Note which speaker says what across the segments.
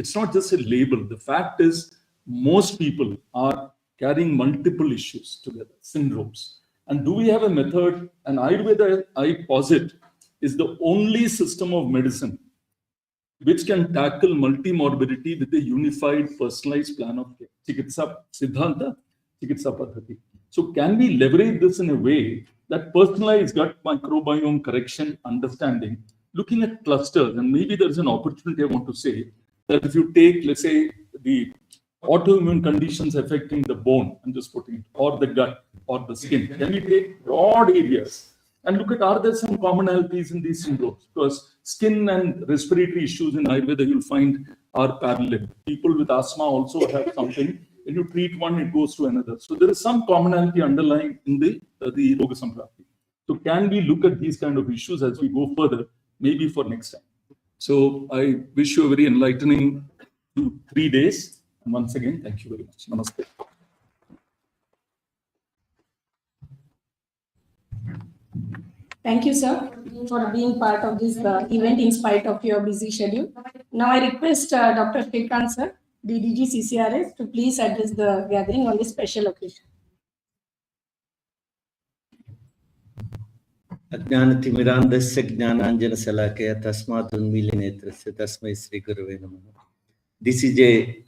Speaker 1: It's not just a label. The fact is, most people are carrying multiple issues together, syndromes. And do we have a method? And Ayurveda, I posit, is the only system of medicine which can tackle multimorbidity with a unified, personalized plan of care. Chikitsa Siddhanta, Chikitsa Paddhati. So can we leverage this in a way that personalized gut microbiome correction understanding, looking at clusters, and maybe there's an opportunity I want to say, that if you take, let's say, the autoimmune conditions affecting the bone, I'm just putting it, or the gut, or the skin, can we take broad areas and look at, are there some commonalities in these syndromes? Because skin and respiratory issues in Ayurveda, you'll find are parallel. People with asthma also have something. When you treat one, it goes to another. So there is some commonality underlying in the Roga Samprapti. So can we look at these kind of issues as we go further, maybe for next time? So I wish you a very enlightening 3 days. And once again, thank you very much. Namaste.
Speaker 2: Thank you, sir, for being part of this event in spite of your busy schedule. Now I request Dr. Shrikant, sir, DDG CCRS, to please address the gathering on this special occasion.
Speaker 3: Ajnanatimirandasya jnananjana salakaya tasmat unmilinetrasya tasmai Sri Gurave Namaha. This is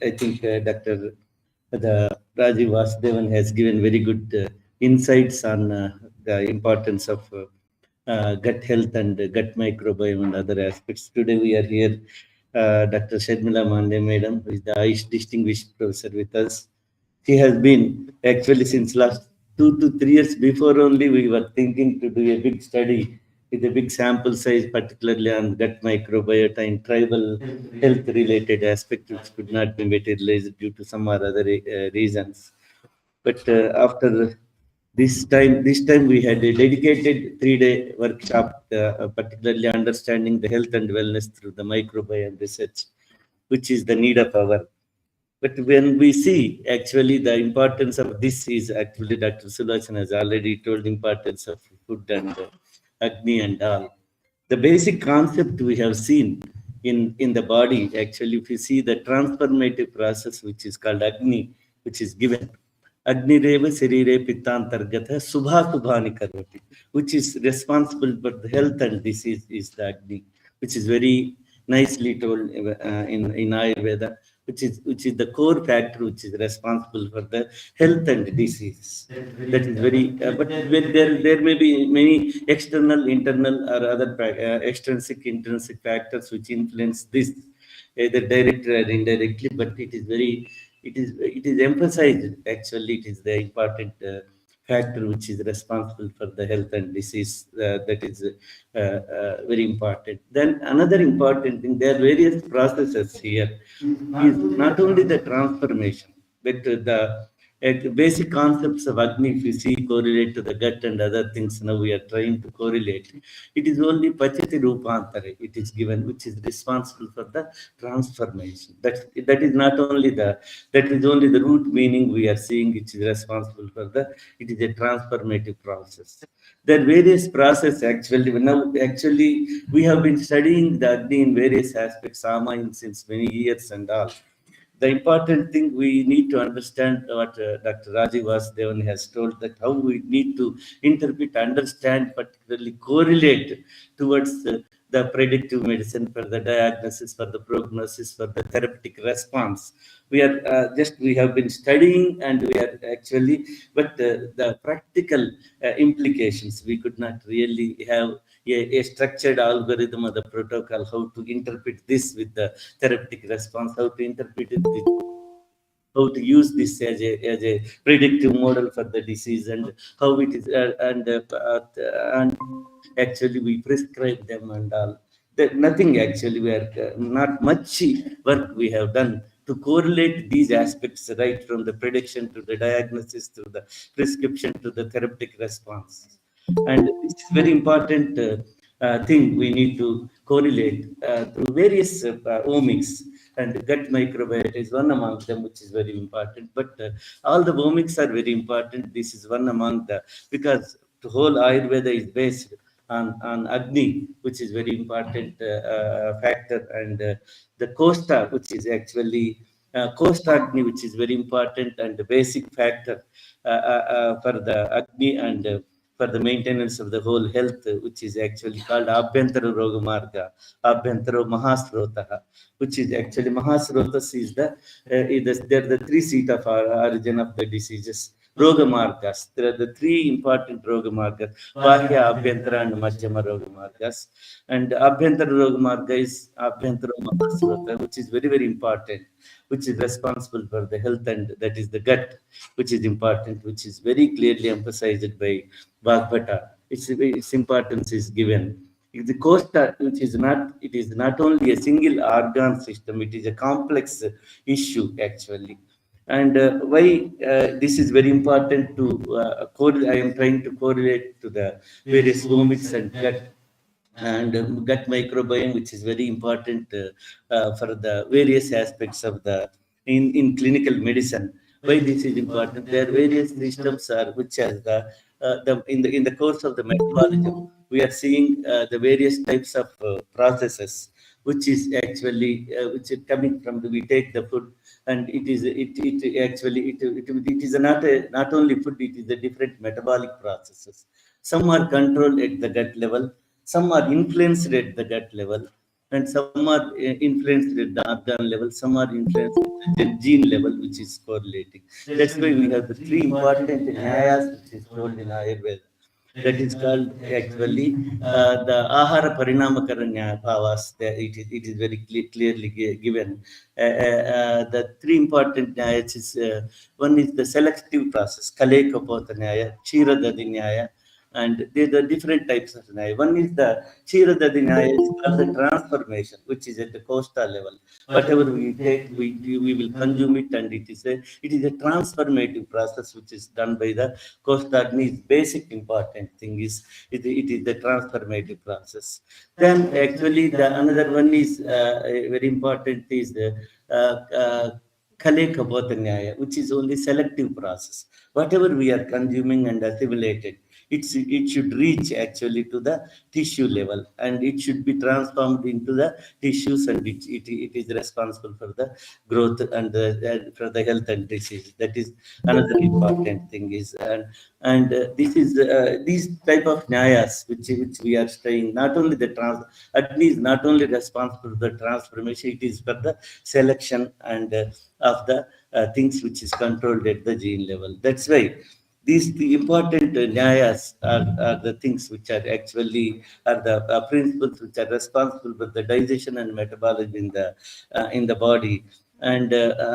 Speaker 3: I think Dr. Rajiv Vasudevan has given very good insights on the importance of gut health and gut microbiome and other aspects. Today we are here, Dr. Shadmila Mande Madam, who is the Ayush Distinguished Professor with us. She has been actually since last 2 to 3 years before only we were thinking to do a big study with a big sample size, particularly on gut microbiota and tribal health related aspects which could not be materialized due to some or other reasons. But after this time we had a dedicated 3-day workshop, particularly understanding the health and wellness through the microbiome research, which is the need of our. But when we see actually the importance of this is actually Dr. Sulachan has already told the importance of food and Agni and all. The basic concept we have seen in the body, actually, if you see the transformative process which is called Agni, which is given. Agni Reva Sirire Pittantargata Subha Subhani Karvati, which is responsible for the health and disease is the Agni, which is very nicely told in Ayurveda, which is the core factor which is responsible for the health and disease. That is very, but there may be many external, internal, or other extrinsic, intrinsic factors which influence this, either directly or indirectly. But it is very, it is emphasized. Actually, it is the important factor which is responsible for the health and disease. That is very important. Then another important thing, there are various processes here. Is not only the transformation, but the basic concepts of Agni, if you see, correlate to the gut and other things. Now we are trying to correlate. It is only Pachati Rupantare, it is given, which is responsible for the transformation. That is not only that is only the root meaning we are seeing, which is responsible for it is a transformative process. There are various processes actually. Now, actually, we have been studying the Agni in various aspects, Sama, since many years and all. The important thing we need to understand what Dr. Rajiv Vasudevan has told, that how we need to interpret, understand, particularly correlate towards the predictive medicine, for the diagnosis, for the prognosis, for the therapeutic response. We have been studying, and we are actually, but the practical implications, we could not really have a structured algorithm or the protocol, how to interpret this with the therapeutic response, how to interpret it, how to use this as a predictive model for the disease, and how it is, and actually we prescribe them and all. Nothing actually, we are not much work we have done to correlate these aspects, right from the prediction to the diagnosis to the prescription to the therapeutic response. And this is very important thing we need to correlate through various omics, and gut microbiota is one among them, which is very important. But all the omics are very important. This is one among the, because the whole Ayurveda is based on Agni, which is very important factor, and the Costa, which is actually Costa Agni, which is very important and the basic factor for the Agni and for the maintenance of the whole health, which is actually called Abhyantara Roga Marga, Abhyantara Mahasrota, which is actually Mahasrotas is they're the three seat of our origin of the diseases. Roga Margas. There are the three important Roga Margas, Bahya, Abhyantara, and Madhyama Roga Margas. And Abhyantara Roga Marga is Abhyantara Mahasrota, which is very, very important, which is responsible for the health, and that is the gut, which is important, which is very clearly emphasized by Bhagavata. Its importance is given. The costa, which is not, it is not only a single organ system, it is a complex issue actually. And why this is very important to I am trying to correlate to the various omics and gut and gut microbiome, which is very important for the various aspects of the in clinical medicine. Why this is important? There are various systems are which has the in the course of the metabolism we are seeing the various types of processes which is actually which is coming from we take the food, and it actually it is not only food, it is the different metabolic processes. Some are controlled at the gut level, some are influenced at the gut level, and some are influenced at the organ level, some are influenced at the gene level, which is correlating. That's why we have the three important nyayas, which is told in Ayurveda. That is called actually the Ahara Parinamakara Bhavas. It is very clearly given. The three important nyayas is one is the selective process, Kale Kapota Nyaya, Chira Dadi Nyaya, and there are different types of Nyaya. One is the Chira Dadi Nyaya, is called the transformation, which is at the coastal level. Whatever we take, we will consume it, and it is a transformative process which is done by the Kostagni's basic important thing is it is the transformative process. Then actually the another one is very important is the Kale Kapota Nyaya, which is only selective process. Whatever we are consuming and assimilated, it should reach actually to the tissue level, and it should be transformed into the tissues, and it is responsible for the growth and for the health and disease. That is another important thing is, and this is these type of nyayas which we are studying. Not only the Agni is not only responsible for the transformation, it is for the selection and of the things which is controlled at the gene level. That's why the important nyayas are the things which are actually are the principles which are responsible for the digestion and metabolism in the body. And this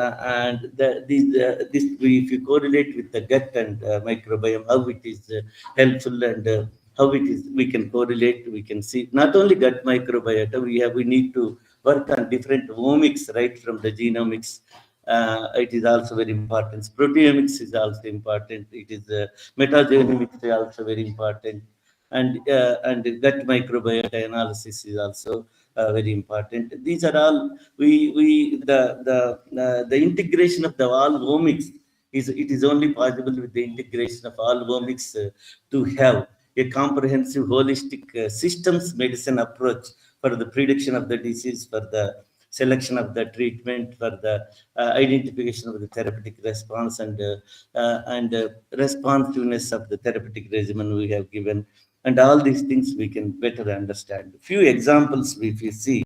Speaker 3: if you correlate with the gut and microbiome, how it is helpful, and how it is we can correlate, we can see not only gut microbiota, we need to work on different omics right from the genomics. It is also very important. Proteomics is also important. It is metagenomics is also very important, and gut microbiota analysis is also very important. These are all the integration of the all omics is only possible with the integration of all omics to have a comprehensive holistic systems medicine approach for the prediction of the disease, for the selection of the treatment, for the identification of the therapeutic response, and responsiveness of the therapeutic regimen we have given, and all these things we can better understand. Few examples if you see,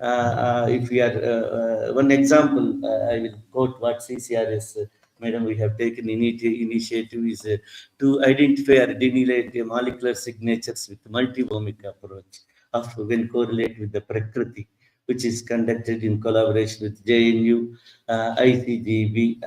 Speaker 3: if we are one example, I will quote what CCRS madam we have taken initiative is to identify or delineate the molecular signatures with multi-omic approach of when correlate with the Prakriti, which is conducted in collaboration with JNU, ICGB,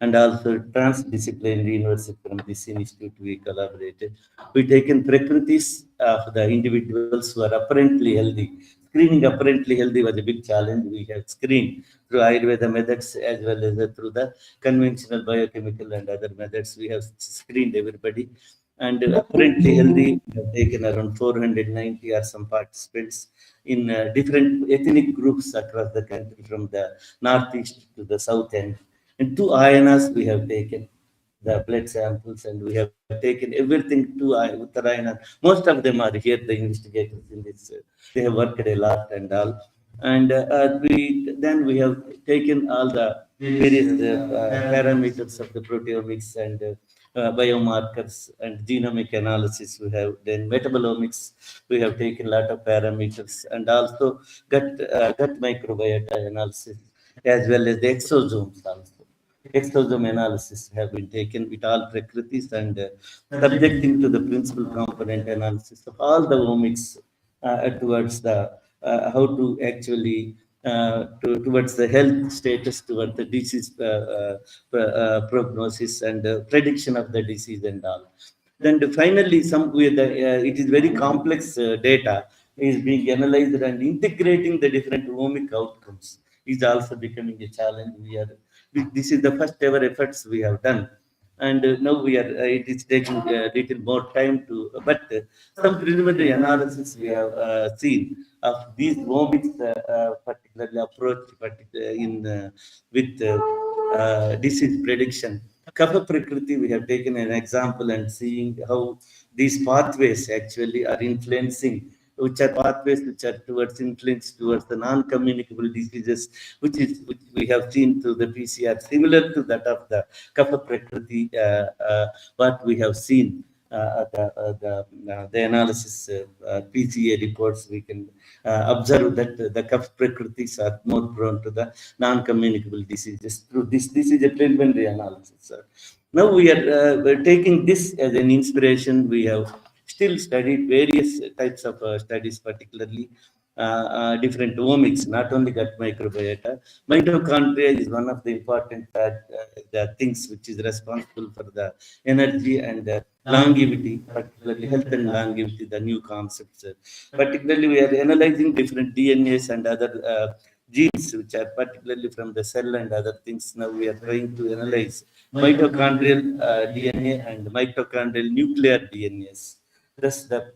Speaker 3: and also transdisciplinary university from this institute we collaborated. We taken Prakritis of the individuals who are apparently healthy. Screening apparently healthy was a big challenge. We have screened through Ayurveda methods as well as through the conventional biochemical and other methods. We have screened everybody. And apparently healthy, we have taken around 490 or some participants in different ethnic groups across the country from the northeast to the south end. And two ayanas we have taken. the blood samples, and we have taken everything to Uttarayan. Most of them are here, the investigators in this. They have worked a lot and all. And we have taken all the various parameters of the proteomics and biomarkers and genomic analysis. We have then metabolomics. We have taken a lot of parameters and also gut microbiota analysis as well as the exosomes also. Exosome analysis have been taken with all Prakritis and subjecting to the principal component analysis of all the omics towards the how to actually towards the health status, towards the disease prognosis and prediction of the disease and all. Then finally, some with the it is very complex data is being analyzed, and integrating the different omic outcomes is also becoming a challenge. This is the first ever efforts we have done, and now we are it is taking a little more time to, but some preliminary analysis we have seen of these omics particularly approach in with disease prediction. Kapha Prakriti, we have taken an example and seeing how these pathways actually are influencing, which are pathways which are towards influence towards the non-communicable diseases, which we have seen through the PCR, similar to that of the Kapha Prakriti, what we have seen. The analysis PCA reports, we can observe that the Kapha Prakritis are more prone to the non-communicable diseases. Through this is a preliminary analysis, sir. Now we're taking this as an inspiration. We have still studied various types of studies, particularly different omics, not only gut microbiota. Mitochondria is one of the important the things which is responsible for the energy and longevity, particularly health and longevity, the new concepts. Particularly, we are analyzing different DNAs and other genes, which are particularly from the cell and other things. Now we are trying to analyze mitochondrial DNA and mitochondrial nuclear DNAs. Thus, the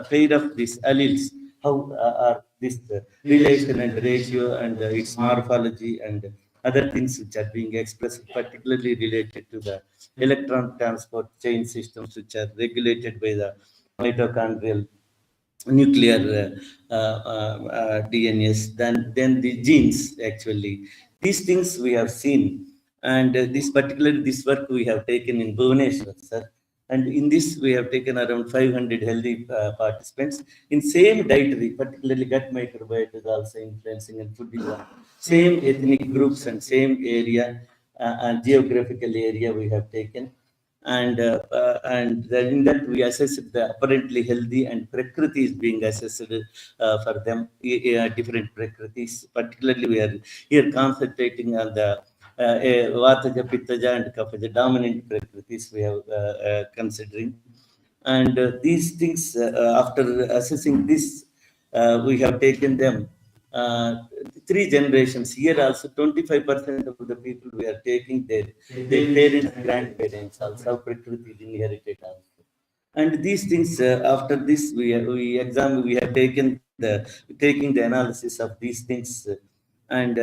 Speaker 3: pair of these alleles, how are this relation and ratio and its morphology and other things which are being expressed, particularly related to the electron transport chain systems, which are regulated by the mitochondrial nuclear DNAs, then the genes actually. These things we have seen, and this work we have taken in Bhubaneswar, sir. And in this, we have taken around 500 healthy participants in same dietary, particularly gut microbiota is also influencing, and food is one. Same ethnic groups and same area and geographical area we have taken. And then in that we assess the apparently healthy, and Prakriti is being assessed for them, different Prakritis. Particularly, we are here concentrating on the Vataja, Pittaja, and Kaphaja dominant Prakritis we have considering. And these things, after assessing this, we have taken them 3 generations. Here also 25% of the people we are taking their parents, grandparents also Prakriti is inherited also. And these things, after this, we have taking the analysis of these things, and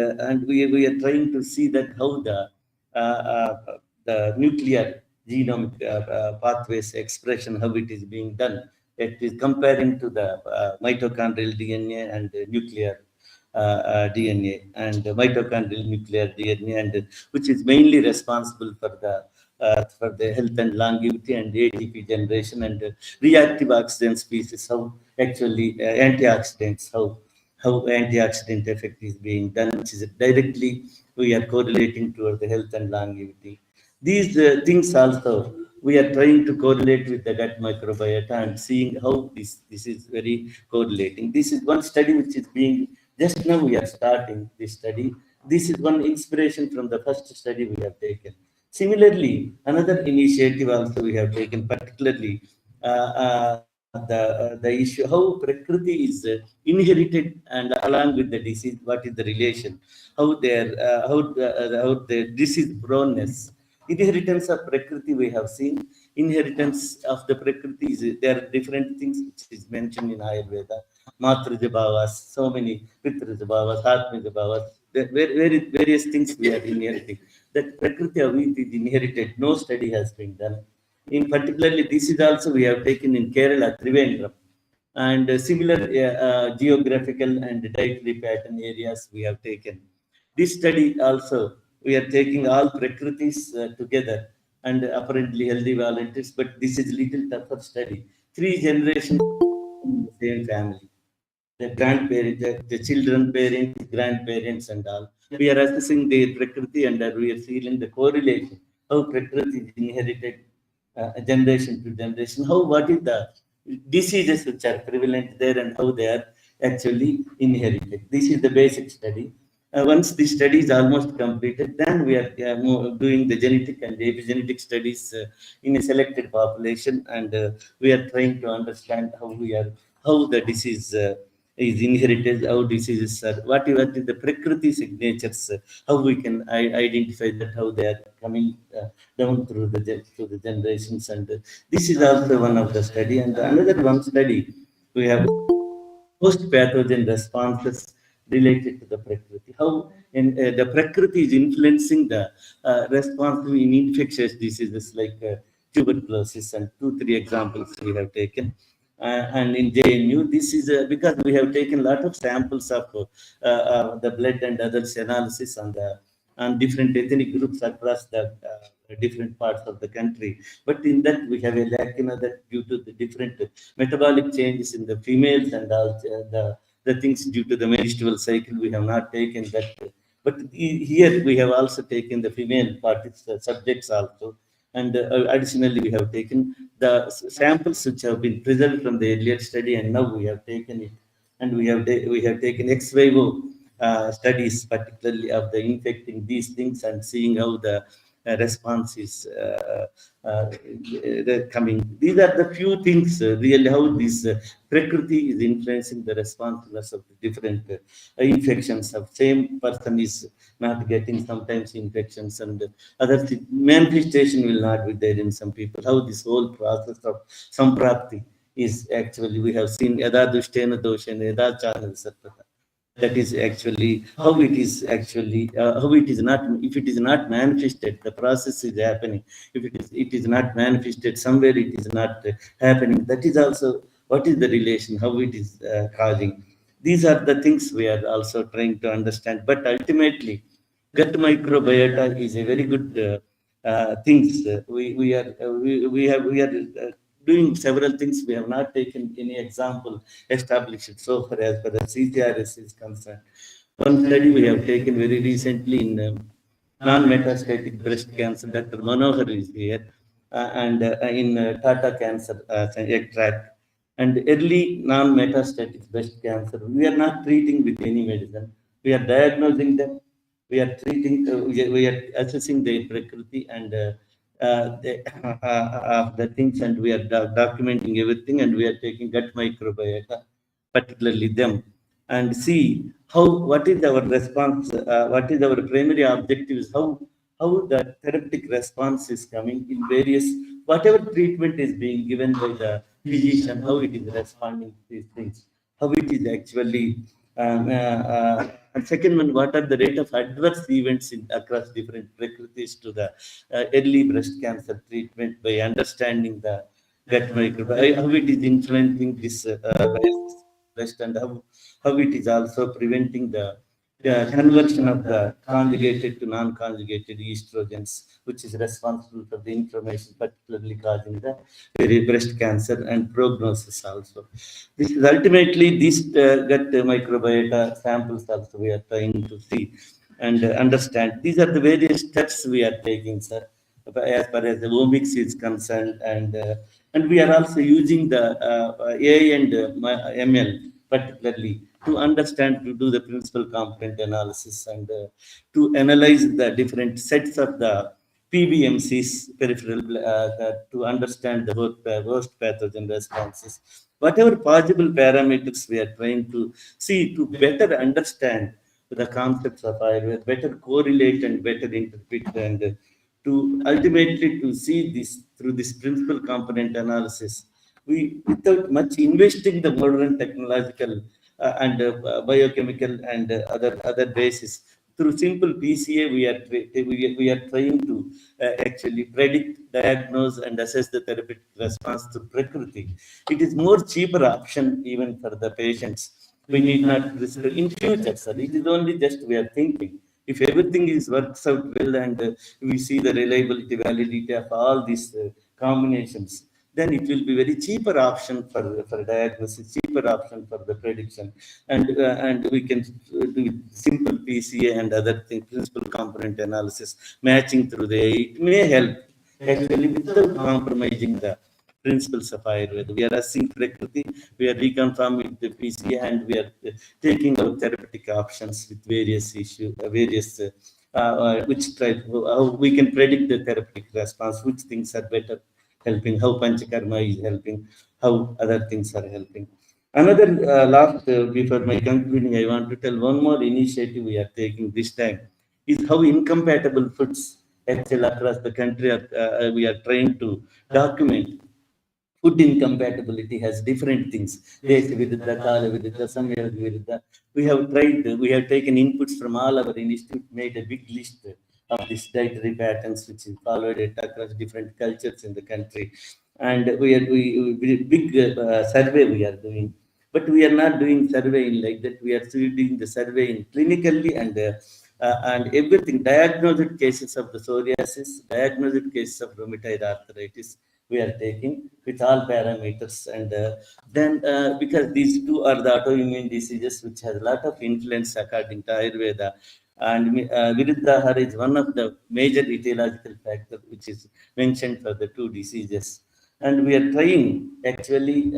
Speaker 3: we are trying to see that how uh, uh, the nuclear genome pathways expression, how it is being done. It is comparing to the mitochondrial DNA and nuclear DNA and mitochondrial nuclear DNA, and which is mainly responsible for the health and longevity and ATP generation and reactive oxygen species, how actually antioxidants, how antioxidant effect is being done, which is directly we are correlating toward the health and longevity. These things also we are trying to correlate with the gut microbiota and seeing how this is very correlating. This is one study which is being, just now we are starting this study. This is one inspiration from the first study we have taken. Similarly, another initiative also we have taken, particularly the issue how Prakriti is inherited, and along with the disease, what is the relation, how the disease proneness. Inheritance of Prakriti we have seen. Inheritance of the Prakriti is, there are different things which is mentioned in Ayurveda. Matrija bhavas, so many Pitrija bhavas, Atmija bhavas, various things we are inheriting. that Prakriti how it is inherited. No study has been done. In particularly, this is also we have taken in Kerala, Trivandrum, and similar geographical and dietary pattern areas we have taken. This study also, we are taking all Prakritis together and apparently healthy volunteers, but this is little tougher study. 3 generations in the same family, the grandparents, the children, parents, grandparents, and all. We are assessing their Prakriti and we are seeing the correlation, how Prakriti is inherited generation to generation, how what is the diseases which are prevalent there and how they are actually inherited. This is the basic study. Once the study is almost completed, then we are doing the genetic and epigenetic studies in a selected population, and we are trying to understand how the disease is inherited, how diseases are, what is the Prakriti signatures, how we can identify that, how they are coming down through through the generations, and this is also one of the study. And another one study we have post-pathogen responses related to the Prakriti. How the Prakriti is influencing the response in infectious diseases like tuberculosis, and 2, 3 examples we have taken. And in JNU, this is because we have taken a lot of samples of the blood and others analysis on different ethnic groups across the different parts of the country. But in that, we have a lack, that due to the different metabolic changes in the females and also the things due to the menstrual cycle, we have not taken that. But here we have also taken the female subjects also. And additionally, we have taken the samples which have been preserved from the earlier study, and now we have taken it, and we have taken ex vivo studies, particularly of the infecting these things and seeing how the response is coming. These are the few things really how this Prakriti is influencing the responsiveness of the different infections. Of same person is not getting sometimes infections, and other manifestation will not be there in some people. How this whole process of samprapti is actually, we have seen yada dushtena doshena yada chana sarpata. That is actually how it is actually how it is not, if it is not manifested, the process is happening. If it is not manifested somewhere, it is not happening. That is also what is the relation, how it is causing. These are the things we are also trying to understand. But ultimately, gut microbiota is a very good things. We are doing several things. We have not taken any example established so far as far as CCRS is concerned. One study we have taken very recently in non-metastatic breast cancer. Dr. Manohar is here, and in Tata Cancer egg tract. And early non-metastatic breast cancer, we are not treating with any medicine. We are diagnosing them. We are treating. We are assessing their Prakriti and the things, and we are documenting everything, and we are taking gut microbiota, particularly them, and see how what is our response, what is our primary objective is how the therapeutic response is coming in various whatever treatment is being given by the physician, how it is responding to these things, how it is actually and second one, what are the rate of adverse events across different prakritis to the early breast cancer treatment by understanding the gut microbiome, how it is influencing this breast, and how it is also preventing the conversion of the conjugated to non-conjugated estrogens, which is responsible for the inflammation, particularly causing the very breast cancer and prognosis also. This is ultimately these gut microbiota samples also we are trying to see and understand. These are the various steps we are taking, sir, as far as the omics is concerned, and we are also using the AI and ML particularly to understand, to do the principal component analysis, and to analyze the different sets of the PBMCs, peripheral, to understand the host pathogen responses. Whatever possible parameters we are trying to see to better understand the concepts of Ayurveda, better correlate and better interpret, and to ultimately to see this through this principal component analysis. We, without much investing the modern technological and biochemical and other basis, through simple PCA, we are trying to actually predict, diagnose, and assess the therapeutic response to Prakriti. It is more cheaper option even for the patients. We need not risk in future, sir. It is only just we are thinking. If everything is works out well and we see the reliability, validity of all these combinations, then it will be very cheaper option for diagnosis, cheaper option for the prediction, and we can do simple PCA and other things, principal component analysis, matching through the it may help actually without compromising the principles of Ayurveda. We are assessing Prakriti, we are reconfirming the PCA, and we are taking out therapeutic options with various issues, which type, how we can predict the therapeutic response, which things are better helping, how Panchakarma is helping, how other things are helping. Another before my concluding, I want to tell one more initiative we are taking this time is how incompatible foods actually across the country we are trying to document. Food incompatibility has different things. Desha Viruddha, Kala Viruddha, Samya Viruddha. We have tried, we have taken inputs from all our institute, made a big list of these dietary patterns which is followed across different cultures in the country. And big survey we are doing. But we are not doing survey in like that. We are still doing the survey in clinically and everything. Diagnosed cases of the psoriasis, diagnosed cases of rheumatoid arthritis, we are taking with all parameters, and then because these two are the autoimmune diseases which has a lot of influence according to Ayurveda, and Viruddhahara is one of the major etiological factors which is mentioned for the two diseases. And we are trying actually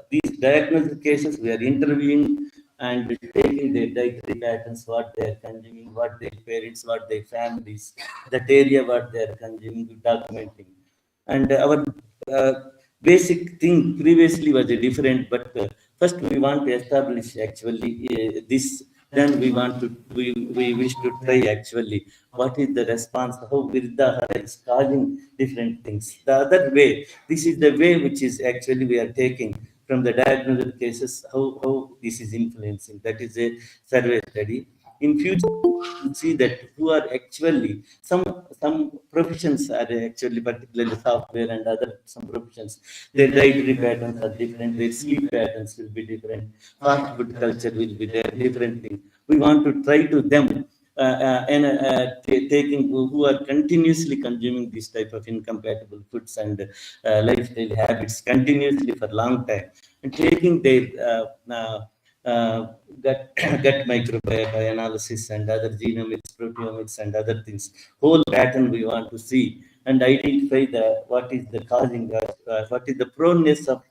Speaker 3: these diagnosed cases, we are interviewing and taking their dietary patterns, what they are consuming, what their parents, what their families, that area what they are consuming, documenting. And our basic thing previously was different, but first we want to establish actually this. Then we want to we wish to try actually what is the response, how Viruddhahara is causing different things. The other way, this is the way which is actually we are taking from the diagnosed cases, how this is influencing. That is a survey study. In future, you see that who are actually some professions are actually particularly software and other some professions. Their dietary patterns are different. Their sleep patterns will be different. Fast food culture will be there. Different thing. We want to try to them taking who are continuously consuming this type of incompatible foods and lifestyle habits continuously for long time, and taking their gut microbiome analysis and other genomics, proteomics, and other things. Whole pattern we want to see and identify what is the causing, what is the proneness of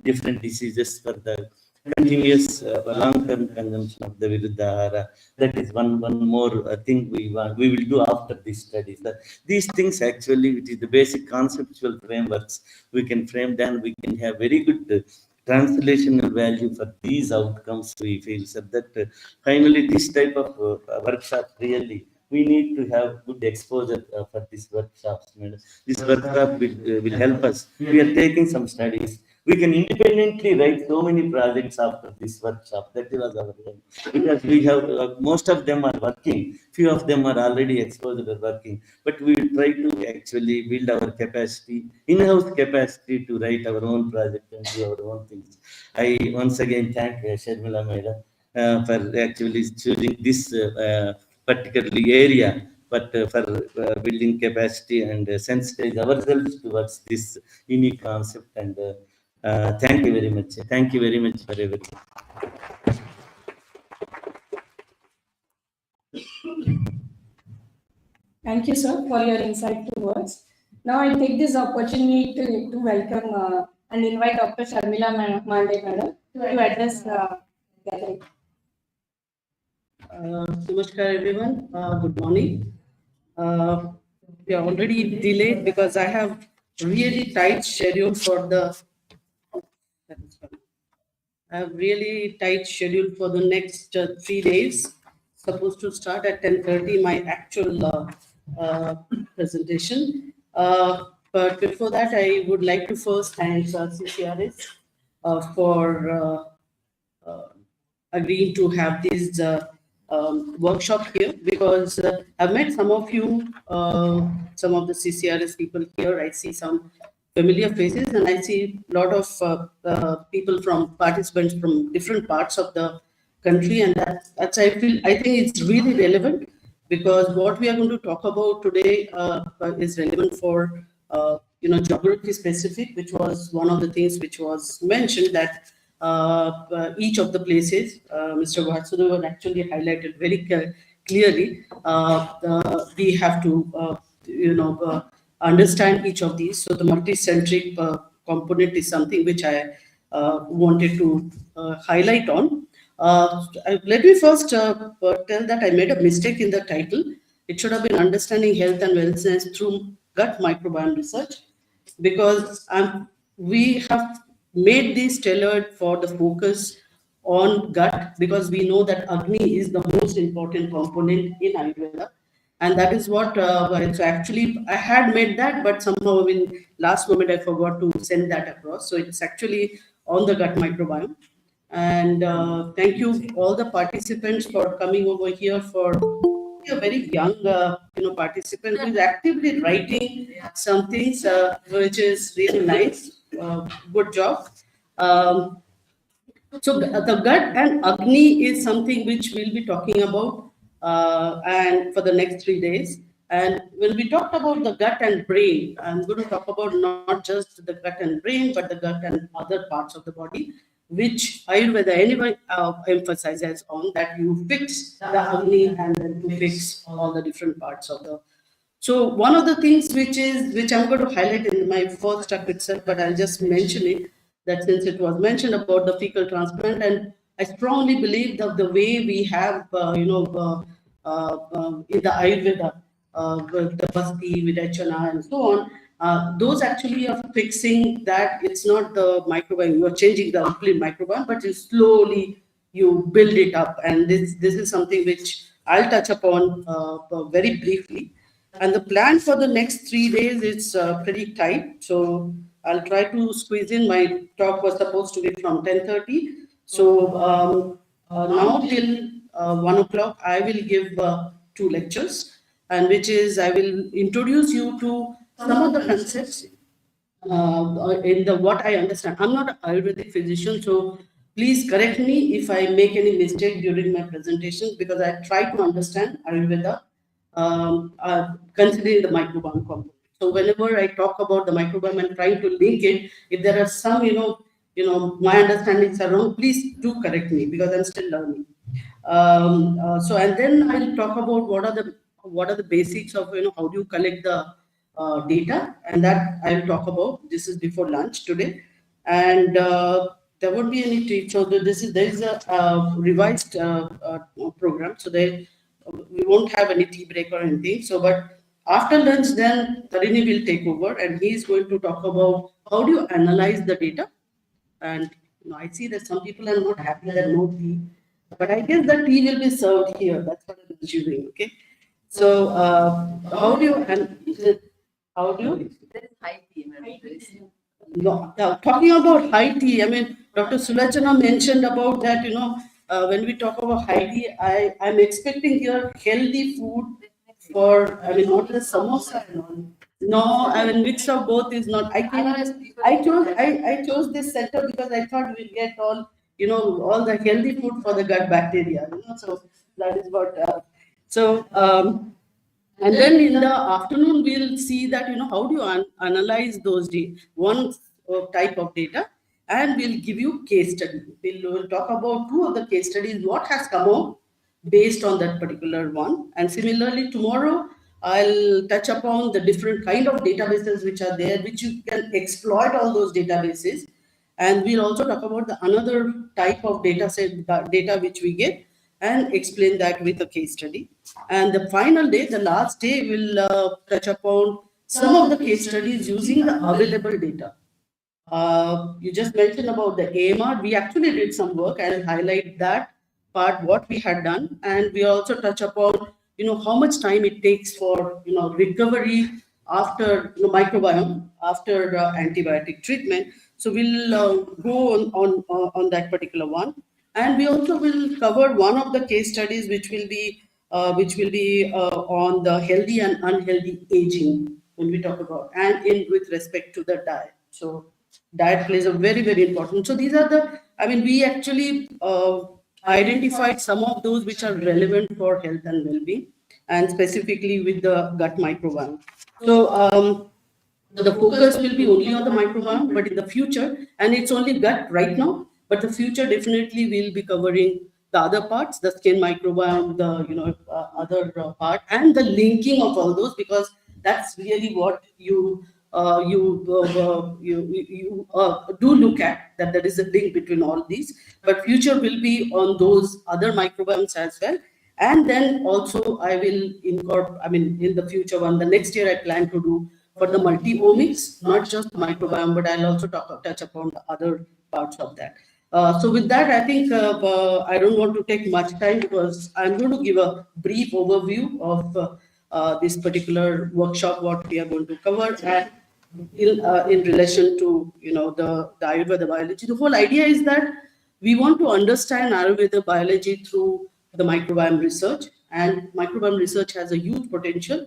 Speaker 3: different diseases for the continuous long-term consumption of the Viruddhahara. That is one more thing we will do after these studies. These things actually, it is the basic conceptual frameworks we can frame down. We can have very good translational value for these outcomes. We feel so that finally this type of workshop really we need to have good exposure for these workshops. This workshop will help us. We are taking some studies. We can independently write so many projects after this workshop. That was our aim. Because we have, most of them are working. Few of them are already exposed or working. But we will try to actually build our capacity, in-house capacity to write our own project and do our own things. I once again thank Sharmila Madam for actually choosing this particularly area, but for building capacity and sensitize ourselves towards this unique concept. And thank you very much. Thank you very much for everything.
Speaker 2: Thank you, sir, for your insightful words. Now I take this opportunity to welcome and invite Dr. Sharmila Mande Madam to address the gathering.
Speaker 4: Namaskar everyone. Good morning. We are already delayed because I have really tight schedule for the. I have really tight schedule for the next 3 days. Supposed to start at 10:30 my actual presentation. But before that, I would like to first thank CCRS for agreeing to have these workshop here, because I've met some of you, some of the CCRS people here. I see some familiar faces, and I see a lot of people from participants from different parts of the country, and that's I think it's really relevant, because what we are going to talk about today is relevant for geography specific, which was one of the things which was mentioned, that each of the places, Mr. Vasudevan actually highlighted very clearly. We have to, understand each of these. So the multi-centric component is something which I wanted to highlight on. Let me first tell that I made a mistake in the title. It should have been Understanding Health and Wellness Through Gut Microbiome Research, because we have made this tailored for the focus on gut, because we know that Agni is the most important component in Ayurveda. And that is what, so actually I had made that, but somehow in last moment I forgot to send that across. So it's actually on the gut microbiome. And thank you all the participants for coming over here, for a very young participant who is actively writing some things, which is really nice. Good job. So the gut and Agni is something which we'll be talking about and for the next 3 days. And when we talked about the gut and brain, I'm going to talk about not just the gut and brain, but the gut and other parts of the body, which Ayurveda anyway emphasizes on, that you fix the Agni and then you fix all the different parts of the. So one of the things which I'm going to highlight in my first talk itself, but I'll just mention it, that since it was mentioned about the fecal transplant, and I strongly believe that the way we have, in the Ayurveda, with the Basti, Vidachana, and so on, those actually are fixing that. It's not the microbiome, you are changing the complete microbiome, but you build it up. And this is something which I'll touch upon very briefly. And the plan for the next 3 days is pretty tight. So I'll try to squeeze in. My talk was supposed to be from 10:30. So now till 1 o'clock, I will give 2 lectures, and which is I will introduce you to some of the concepts in the what I understand. I'm not an Ayurvedic physician, so please correct me if I make any mistake during my presentations, because I try to understand Ayurveda considering the microbiome component. So whenever I talk about the microbiome and trying to link it, if there are some, my understandings are wrong, please do correct me, because I'm still learning. So and then I'll talk about what are the basics of how do you collect the data, and that I'll talk about. This is before lunch today, and there won't be any teach. So there is a revised program. So we won't have any tea break or anything. So, but after lunch, then Tarini will take over, and he is going to talk about how do you analyze the data. And I see that some people are not happy that no tea, but I guess the tea will be served here. That's what I'm assuming. Okay. So, how do you? How do you?
Speaker 5: High tea.
Speaker 4: No, talking about high tea, I mean, Dr. Sulachana mentioned about that, when we talk about high tea, I'm expecting here healthy food for, I mean, not the samosa and all. No, I mean, mix of both is not. I chose this center because I thought we'll get all, all the healthy food for the gut bacteria, so that is what, and then in the afternoon, we'll see that, how do you analyze those one type of data, and we'll give you case study. We'll talk about 2 of the case studies, what has come out based on that particular one. And similarly, tomorrow, I'll touch upon the different kind of databases which are there, which you can exploit all those databases. And we'll also talk about the another type of data which we get, and explain that with a case study. And the final day, the last day, will touch upon some of the case studies using the available data. You just mentioned about the AMR. We actually did some work. I'll highlight that part, what we had done. And we also touch upon, how much time it takes for, recovery after microbiome, after antibiotic treatment. So we'll go on that particular one. And we also will cover one of the case studies, which will be on the healthy and unhealthy aging when we talk about, and in with respect to the diet. So diet plays a very, very important. So these are the, I mean, we actually identified some of those which are relevant for health and well-being, and specifically with the gut microbiome. So the focus will be only on the microbiome, but in the future, and it's only gut right now, but the future definitely will be covering the other parts, the skin microbiome, the other part, and the linking of all those, because that's really what you do look at, that there is a link between all these. But future will be on those other microbiomes as well. And then also I will incorporate, I mean, in the future one, the next year I plan to do for the multi-omics, not just the microbiome, but I'll also touch upon the other parts of that. So with that, I think I don't want to take much time, because I'm going to give a brief overview of this particular workshop, what we are going to cover, and in relation to the Ayurveda biology. The whole idea is that we want to understand Ayurveda biology through the microbiome research, and microbiome research has a huge potential.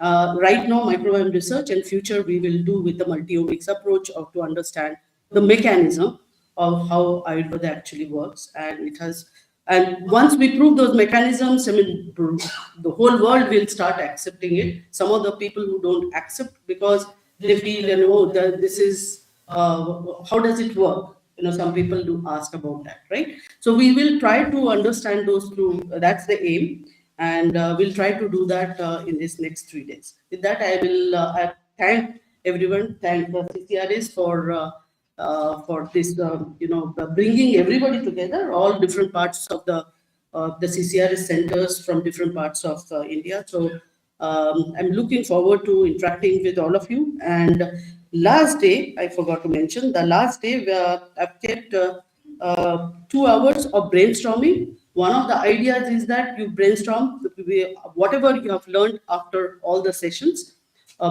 Speaker 4: Right now, microbiome research, and future we will do with the multi-omics approach of to understand the mechanism of how Ayurveda actually works. And it has, and once we prove those mechanisms, I mean, the whole world will start accepting it. Some of the people who don't accept, because they feel, that this is, how does it work? Some people do ask about that, right? So we will try to understand those through, that's the aim. And we'll try to do that in this next 3 days. With that, I will I thank everyone, thank the CCRS for this, bringing everybody together, all different parts of the CCRS centers from different parts of India. So I'm looking forward to interacting with all of you. And last day, I forgot to mention, the last day I've kept 2 hours of brainstorming. One of the ideas is that you brainstorm whatever you have learned after all the sessions,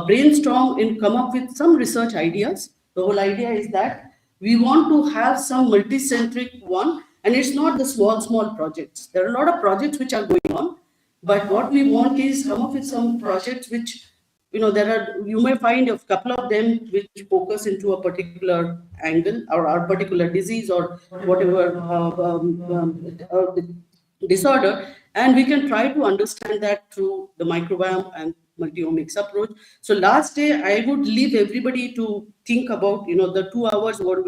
Speaker 4: brainstorm and come up with some research ideas. The whole idea is that we want to have some multi-centric one, and it's not the small projects. There are a lot of projects which are going on, but what we want is come up with some projects which, you may find a couple of them which focus into a particular angle, or a particular disease, or whatever disorder, and we can try to understand that through the microbiome and multi-omics approach. So last day, I would leave everybody to think about, the 2 hours, what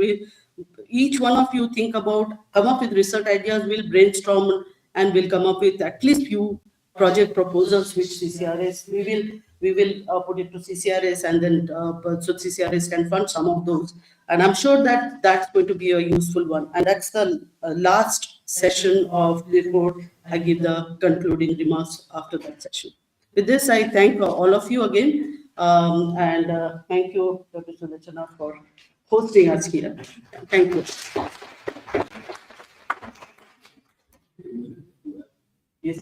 Speaker 4: each one of you think about, come up with research ideas, we'll brainstorm, and we'll come up with at least few project proposals which CCRS, we will put it to CCRS, and then so CCRS can fund some of those. And I'm sure that that's going to be a useful one. And that's the last session of the report. I give the concluding remarks after that session. With this, I thank all of you again. And thank you, Dr. Sulachana, for hosting us here. Thank you. Yes,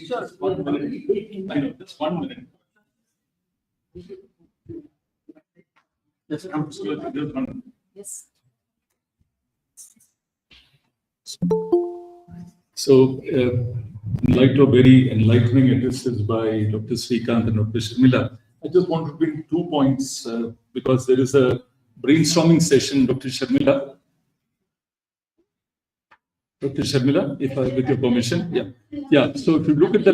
Speaker 1: sure. 1 minute. I know, just 1 minute. Just come just 1 minute.
Speaker 2: Yes.
Speaker 1: So, in light of very enlightening addresses by Dr. Srikanth and Dr. Sharmila, I just want to bring 2 points because there is a brainstorming session, Dr. Sharmila. Dr. Sharmila, if I, with your permission, yeah. So if you look at the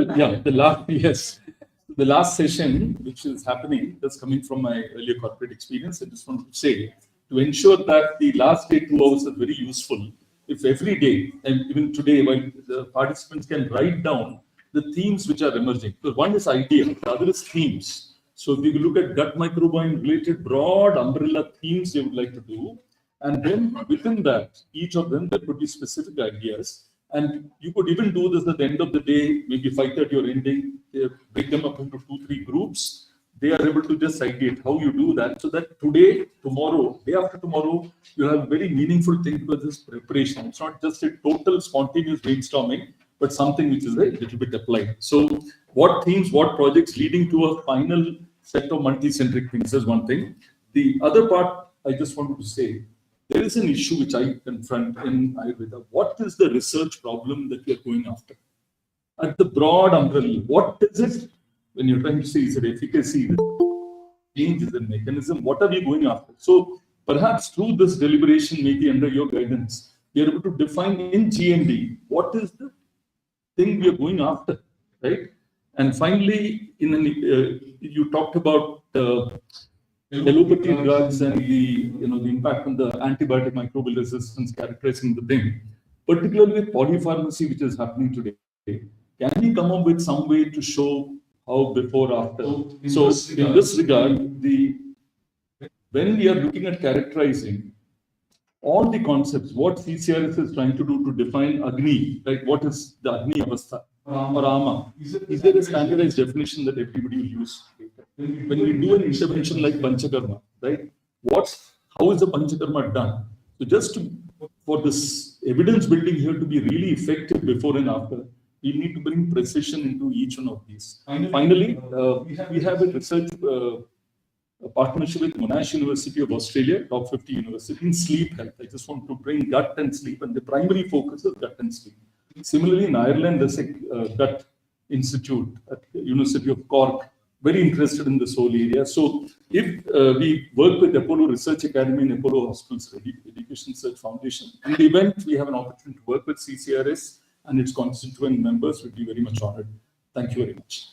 Speaker 1: last session, which is happening, that's coming from my earlier corporate experience. I just want to say, to ensure that the last day 2 hours is very useful, if every day, and even today, when the participants can write down the themes which are emerging. So one is idea, the other is themes. So if you look at gut microbiome related broad umbrella themes they would like to do, and then within that, each of them, there could be specific ideas. And you could even do this at the end of the day, maybe 5:30 or ending, break them up into 2-3 groups. They are able to just ideate how you do that, so that today, tomorrow, day after tomorrow, you have a very meaningful thing because this preparation. It's not just a total spontaneous brainstorming, but something which is a little bit applied. So what themes, what projects leading to a final set of multi-centric things is one thing. The other part I just wanted to say, there is an issue which I confront in Ayurveda. What is the research problem that we are going after? At the broad umbrella, what is it when you're trying to say, is it efficacy, is it change, is it mechanism? What are we going after? So perhaps through this deliberation, maybe under your guidance, we are able to define in GND what is the thing we are going after, right? And finally, you talked about allopathy drugs and the impact on the antibiotic microbial resistance characterizing the thing, particularly with polypharmacy, which is happening today. Can we come up with some way to show how before, after? So in this regard, when we are looking at characterizing all the concepts, what CCRS is trying to do to define Agni, like what is the Agni Avastha or Ama? Is there a standardized definition that everybody will use? When we do an intervention like Panchakarma, right? How is the Panchakarma done? So just for this evidence building here to be really effective before and after, we need to bring precision into each one of these. Finally, we have a research a partnership with Monash University of Australia, top 50 university in sleep health. I just want to bring gut and sleep, and the primary focus is gut and sleep. Similarly, in Ireland, there's a gut institute at the University of Cork, very interested in this whole area. So if we work with Apollo Research Academy and Apollo Hospitals Education Research Foundation, in the event we have an opportunity to work with CCRS and its constituent members, we'd be very much honored. Thank you very much.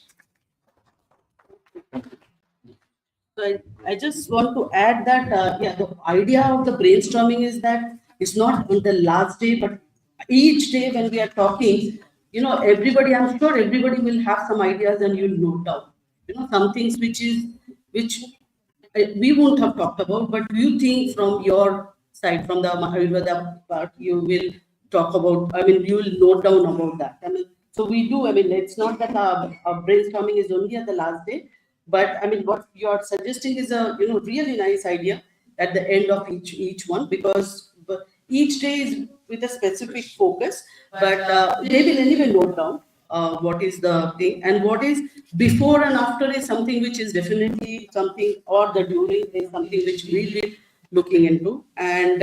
Speaker 4: So I just want to add that, the idea of the brainstorming is that it's not on the last day, but each day when we are talking, everybody, I'm sure everybody will have some ideas and you'll note down, some things which we won't have talked about, but you think from your side, from the Ayurveda part, you will talk about, you will note down about that. So we do, it's not that our brainstorming is only at the last day, but what you're suggesting is a really nice idea at the end of each one, because each day is with a specific focus, but they will anyway note down what is the thing, and what is before and after is something which is definitely something, or the during is something which we'll be looking into. And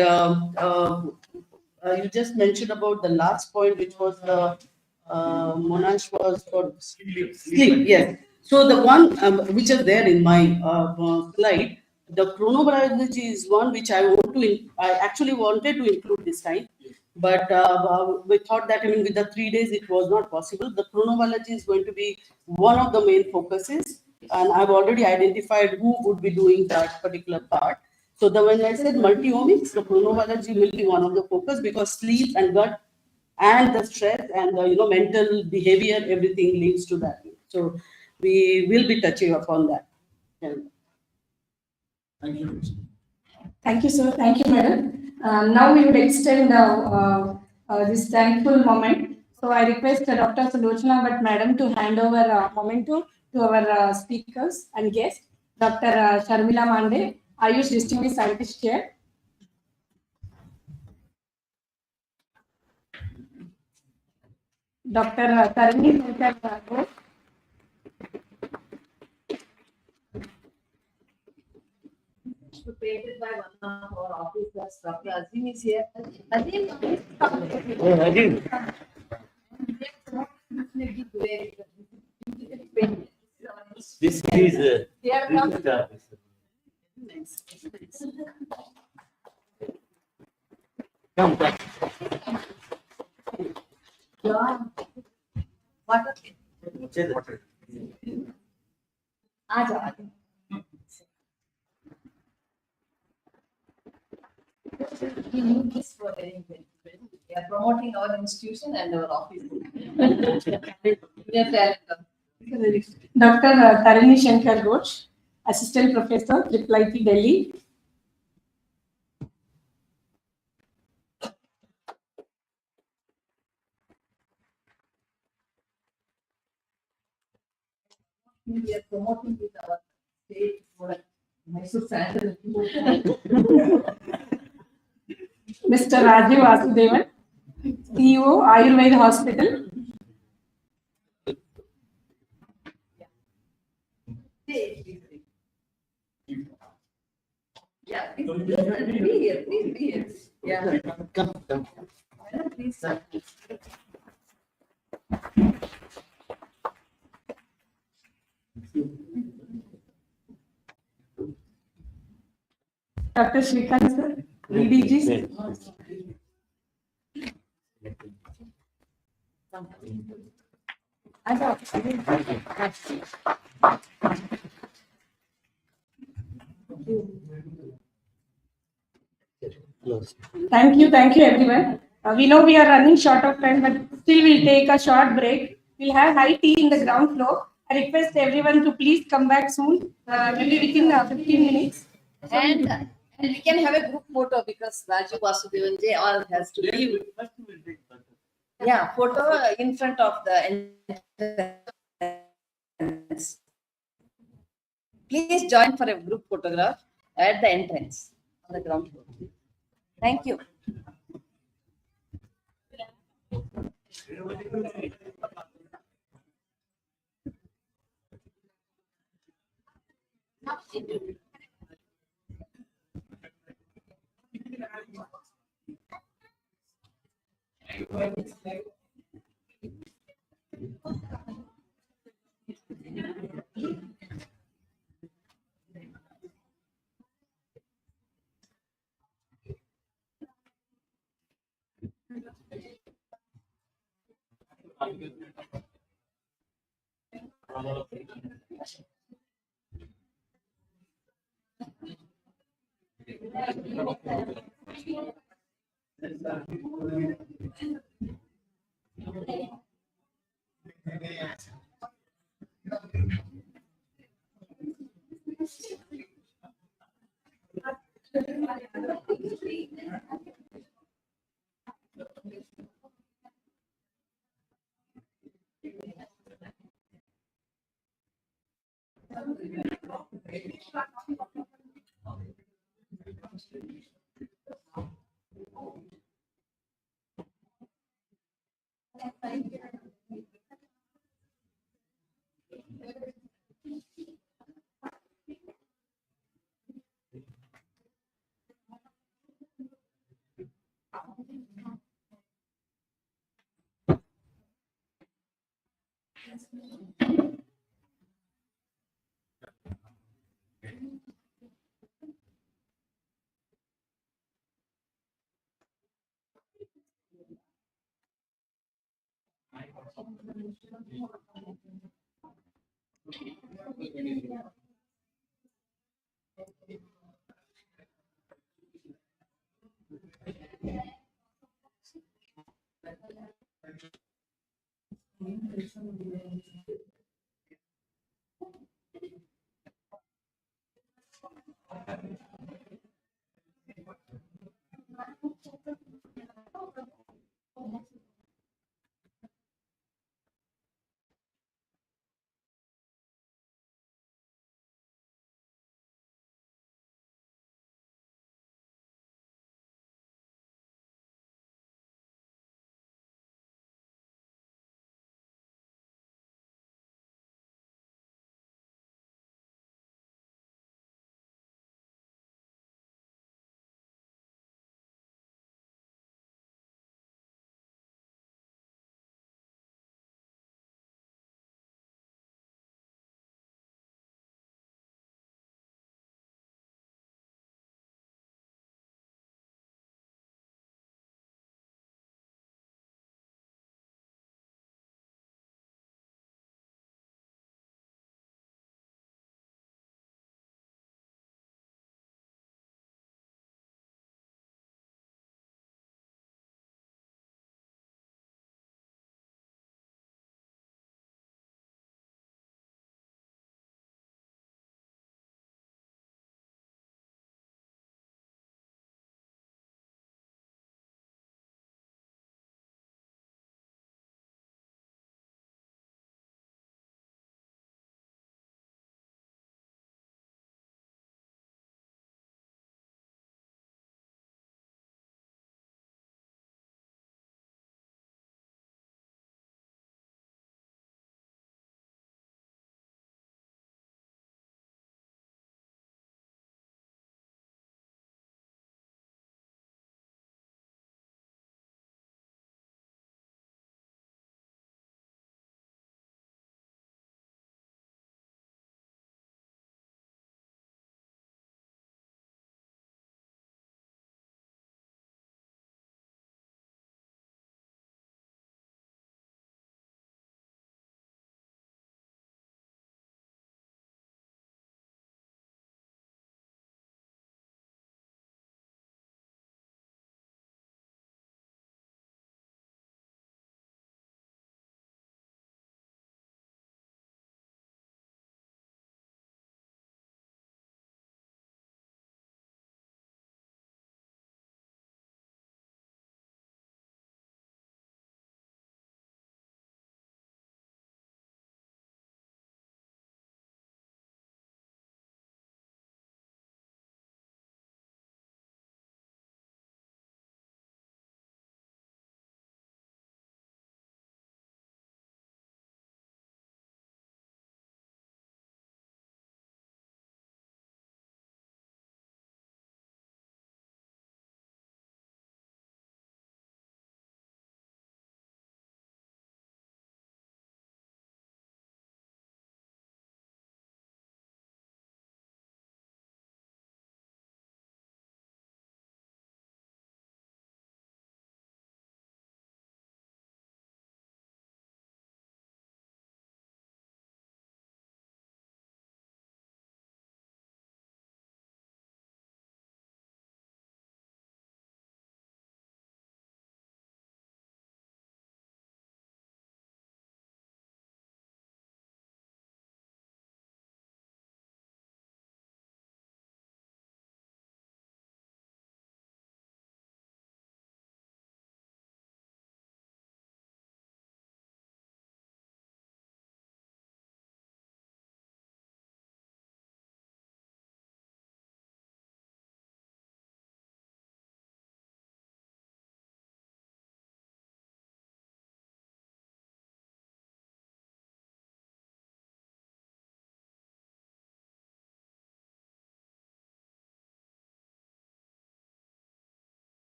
Speaker 4: you just mentioned about the last point, which was the Monash was for sleep. Yes. So the one which is there in my slide, the chronobiology is one which I actually wanted to include this time, but we thought that with the 3 days it was not possible. The chronobiology is going to be one of the main focuses, and I've already identified who would be doing that particular part. So when I said multi-omics, the chronobiology will be one of the focus, because sleep and gut and the stress and the mental behavior, everything leads to that. So we will be touching upon that. Yeah.
Speaker 1: Thank you.
Speaker 2: Thank you, sir. Thank you, madam. Now we would extend this thankful moment. So I request Dr. Sulochana Bhatt madam to hand over a memento to our speakers and guests. Dr. Sharmila Mande, Ayush Distinguished Scientist Chair. Dr. Tarini Shankar,
Speaker 5: created by one of our officers, Dr. Azim is here. Azim,
Speaker 3: This is come.
Speaker 5: We need this for very well. We are promoting our institution and our office. We are talented.
Speaker 2: Dr. Tarini Shankar Ghosh, Assistant Professor, IIIT Delhi.
Speaker 5: We are promoting with our state product, Mysore sandal.
Speaker 2: Mr. Rajiv Vasudevan, CEO, Ayurveda Hospital.
Speaker 5: Yeah. Be here, please be here. Yeah.
Speaker 3: Come, come.
Speaker 5: Please, sir.
Speaker 2: Dr. Shrikant sir, DDG.
Speaker 3: Close.
Speaker 2: Thank you everyone. We know we are running short of time, but still we'll take a short break. We'll have high tea in the ground floor. I request everyone to please come back soon, maybe within 15 minutes.
Speaker 5: And we can have a group photo because Raju Vasudevan J all has to leave. Yeah, photo in front of the entrance. Please join for a group photograph at the entrance on the ground floor. Thank you.